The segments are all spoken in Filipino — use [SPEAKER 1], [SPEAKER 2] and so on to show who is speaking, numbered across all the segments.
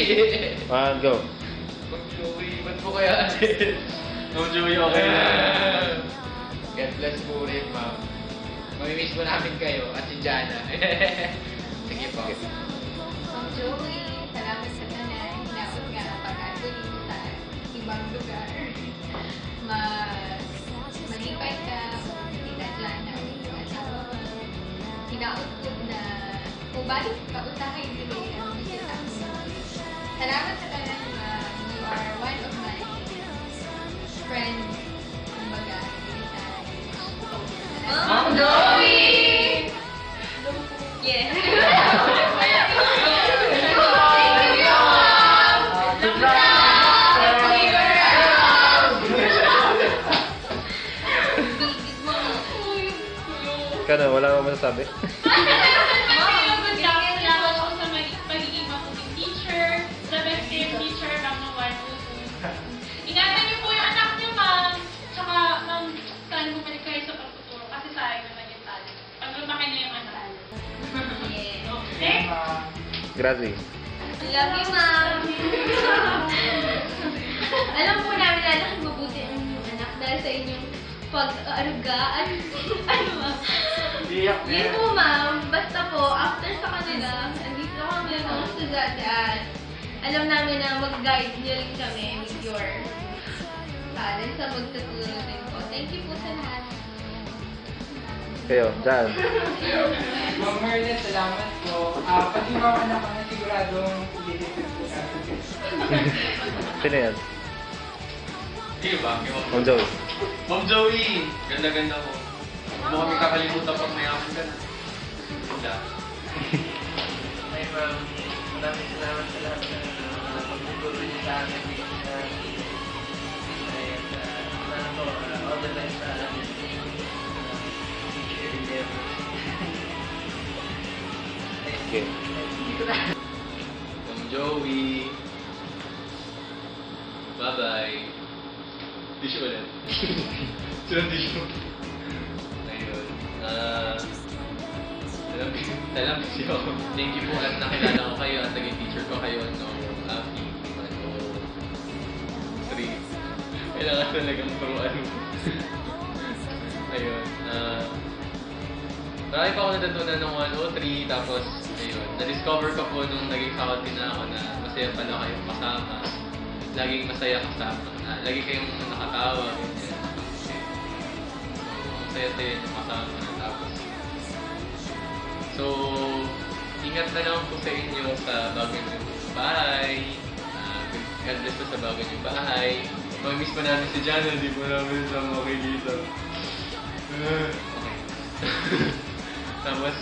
[SPEAKER 1] Go.
[SPEAKER 2] Ma'am Joey, ba't po kaya alis? Ma'am Joey, okay na. God bless po rin, ma'am. Mamimiss po namin kayo at si Jana. Sige po.
[SPEAKER 3] Ma'am Joey, salamat sa tanan. Hinaot nga ang pag-ato dito sa ibang lugar. Malipay ka, tita Jana, yung asawa mo. Hinaot ko na balik ka utahay dili ang bisita mo. Salamat sa tanan. You are one of my friends. Kumbaga,
[SPEAKER 4] Ma'am Joey! Yes.
[SPEAKER 1] Kano, wala akong masasabi.
[SPEAKER 4] Salamat ako sa pagiging mabuting teacher, the best teacher, Ma'am Noel. Ingatan niyo po yung anak niyo, ma'am. Tsaka, ma'am, sana bumalik kayo sa pagtuturo kasi sayang naman yung talent. Pag lumaki na yung anak.
[SPEAKER 3] Yeah.
[SPEAKER 4] Okay?
[SPEAKER 1] Grazie.
[SPEAKER 3] Love you, ma'am. Alam po namin na anak mabuti ang inyong anak dahil sa inyong pag-aruga at ano ma'am. Yun po ma'am, basta po after sa kanila, andito kami ng Suzanne at alam namin na mag-guide niyo rin kami with your talent sa magtuturo din po. Thank you po sa lahat.
[SPEAKER 1] Kayo, Jan.
[SPEAKER 5] Ma'am Merlin, salamat po. Pag-iwakan na kami siguradong i-defend po natin.
[SPEAKER 1] Sino yan?
[SPEAKER 2] Di ba?
[SPEAKER 1] Ma'am Joey.
[SPEAKER 2] Ma'am Joey! Ganda-ganda ko. Huwag mo kami kakalimutan pag mayaman ka na. Ganda.
[SPEAKER 6] Ay, ma'am, maraming salamat sa lahat na pagtuturo niyo sa amin. Sana po, all the best sa amin. Teacher endeavor.
[SPEAKER 1] Okay.
[SPEAKER 2] Ma'am Joey! Bye-bye! Tissue ulit. Sunod tissue. Ayun. Salam kasi ako. Thank you po at nakilala ko kayo at naging teacher ko kayo noong AFI 103. Kailangan talagang turuan mo. Ayun. Marami pa ako natutunan ng 103 tapos ayun. Na-discover ko po nung naging faculty na ako na masaya pala kayong kasama. Laging masaya kasama. Lagi kayong nakatawa. Masaya-saya yung kasama. Tapos so, ingat na lang po sa inyo sa bago nyo bahay. God bless po sa bago nyo bahay. Mag-miss pa namin si Jana, hindi po namin siya makikita. Okay. Tapos,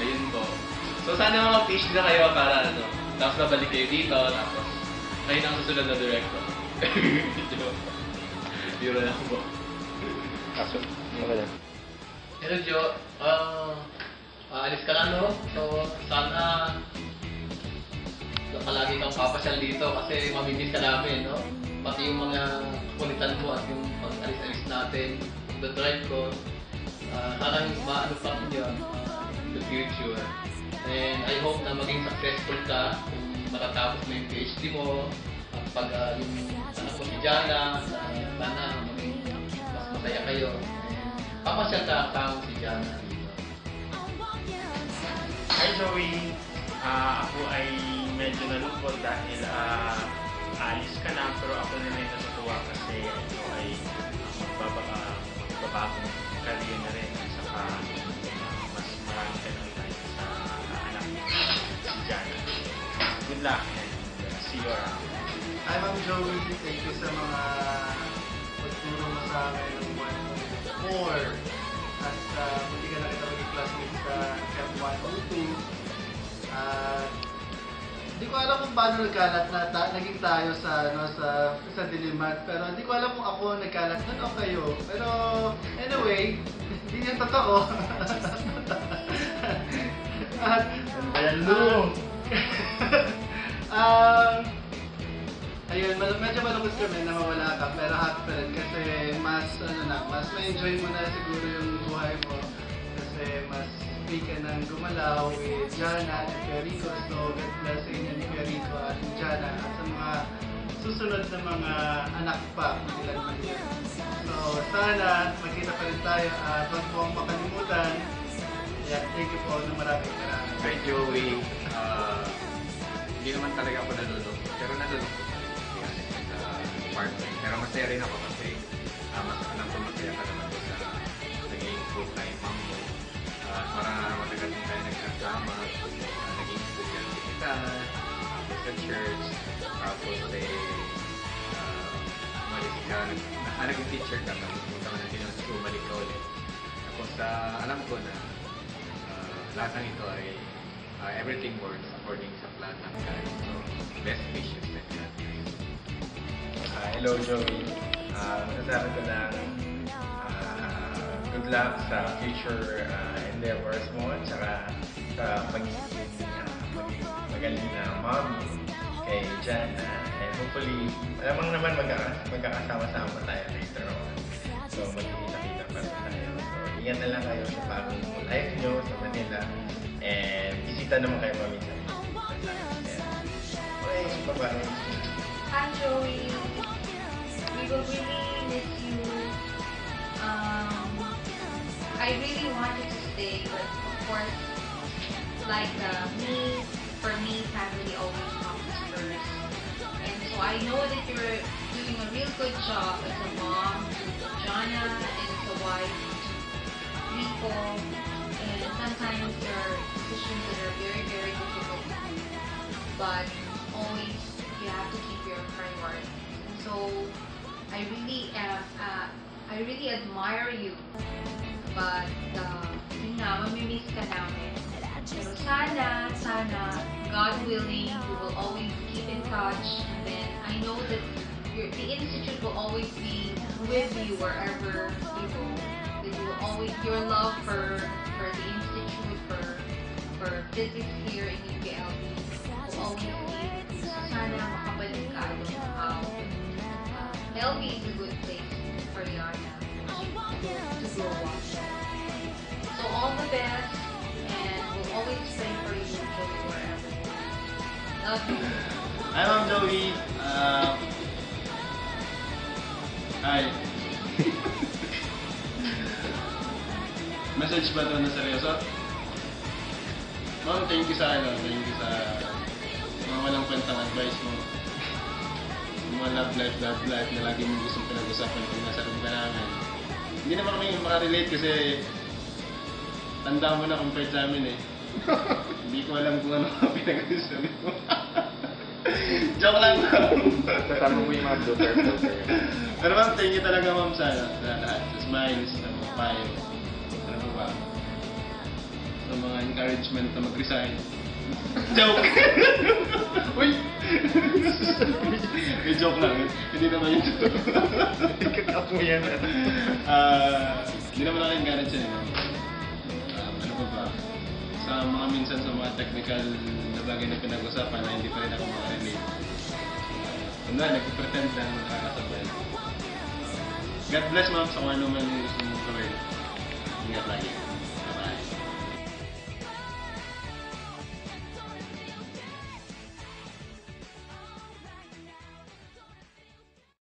[SPEAKER 2] ayun po. So, sana mag-teach na kayo para ano. Tapos nabalik kayo dito, tapos kayo na ang susunod na director. Biro lang po.
[SPEAKER 1] Aso. Okay na.
[SPEAKER 2] Hello, Jo. Alis ka na, no? So, sana palagi kang papasyal dito kasi mamimiss ka namin, no? Pati yung mga kulitan mo at yung pag-alis-alis natin, the drive ko, sana maano pa rin yun in the future. And I hope na maging successful ka kung matatapos mo yung PhD mo at pag yung anak ko si Jana, sana maging mas masaya kayo. Papasyal ka kasama si Jana dito.
[SPEAKER 6] Hi Joey! Ako ay medyo nalungkot dahil alis ka na pero ako na rin natutuwa kasi ito ay magbabagong career na rin at saka mas marami ka nang tayo sa anak si Jana. Good luck and see you around.
[SPEAKER 7] Hi Ma'am Joey, thank you sa mga pagturo mo sa akin ng 104 at hindi ka na kita maging classmate sa Camp 102. Hindi ko alam kung paano nagkalat na naging tayo sa sa Diliman, pero hindi ko alam kung ako nagkalat doon o kayo. Pero anyway, hindi yan totoo. At ayun, medyo malungkot kami na mawala ka, pero happy pa rin kasi mas may enjoy mo na siguro yung buhay mo kasi mas free ka ng gumalaw with Jana at Kuya Rico. So, God bless sa inyo ni Kuya Rico at ni Jana at sa mga susunod na mga anak pa, kung ilan man yun. So, sana magkita pa rin tayo at huwag mo akong makalimutan. Yeah, thank you po ng maraming maraming.
[SPEAKER 6] Kay Joey, hindi naman talaga ako nalulog. Pero nalulog ko sa part-time. Pero masaya rin ako kasi mas alam ko masaya ka naman sa naging full-time mom mo. Matagal din tayo nagsasama. Naging estudyante kita. Tapos sa church. Tapos umalis ka. Naging teacher ka. Tapos punta ka na din sa umalik ka ulit. Tapos alam ko na lahat ng ito ay everything works according sa plan ng God. So, best wishes na God.
[SPEAKER 8] Hello Joey. Masasabi ko lang good luck sa future endeavors mo at saka sa pagiging magaling na mommy kay Jana. And hopefully, alamang naman magkakasama-sama tayo later on. So, magkikita-kita pa rin tayo. So, ingat na lang kayo sa bagong life nyo sa Manila. And bisita naman kayo paminsan. Okay, bye-bye.
[SPEAKER 3] Hi, Joey. We will really miss you. I really wanted to stay, but of course, like for me, family always comes first. And so I know that you're doing a real good job as a mom to Jana and as a wife to Rico. And sometimes there are decisions that are very, very difficult to do. But always, you have to keep your priorities. And so, I really admire you. But, yun nga, mamimiss ka namin. Pero sana, God willing, we will always keep in touch. And then, I know that the Institute will always be with you wherever you go. That you will always, your love for the Institute, for physics here in UPLB will always be with you. So sana makabalik ka doon. LB is a good place for Yana to grow up. So all the best, and we'll always pray for you, Joey, wherever you are. Love you.
[SPEAKER 9] Hi, Ma'am Joey. Hi. Message ba ito na seryoso? Ma'am, thank you sa mga walang kwentang advice mo. Mga love life na lagi mong gustong pinag-usapan kung nasa room ka namin. Hindi naman kami makarelate kasi tanda mo na compared sa amin eh. Hindi ko alam kung ano ang pinag-usapan mo. Joke lang, ma'am.
[SPEAKER 1] Kasama mo yung mga blooper.
[SPEAKER 9] Pero ma'am, thank you talaga ma'am sa lahat. Sa smiles, sa mga payo. Ano ba? Sa mga encouragement na mag-resign. Joke! Uy! May joke lang. Hindi naman yung totoo.
[SPEAKER 1] Ikakap mo yan.
[SPEAKER 9] Hindi naman ako encourage yan. Ano ba? Sa mga minsan sa mga technical na bagay na pinag-usapan na hindi pa rin ako makarelate. Nagpipretend lang nakakasabay. God bless ma'am sa kung ano man yung gusto mong gawin.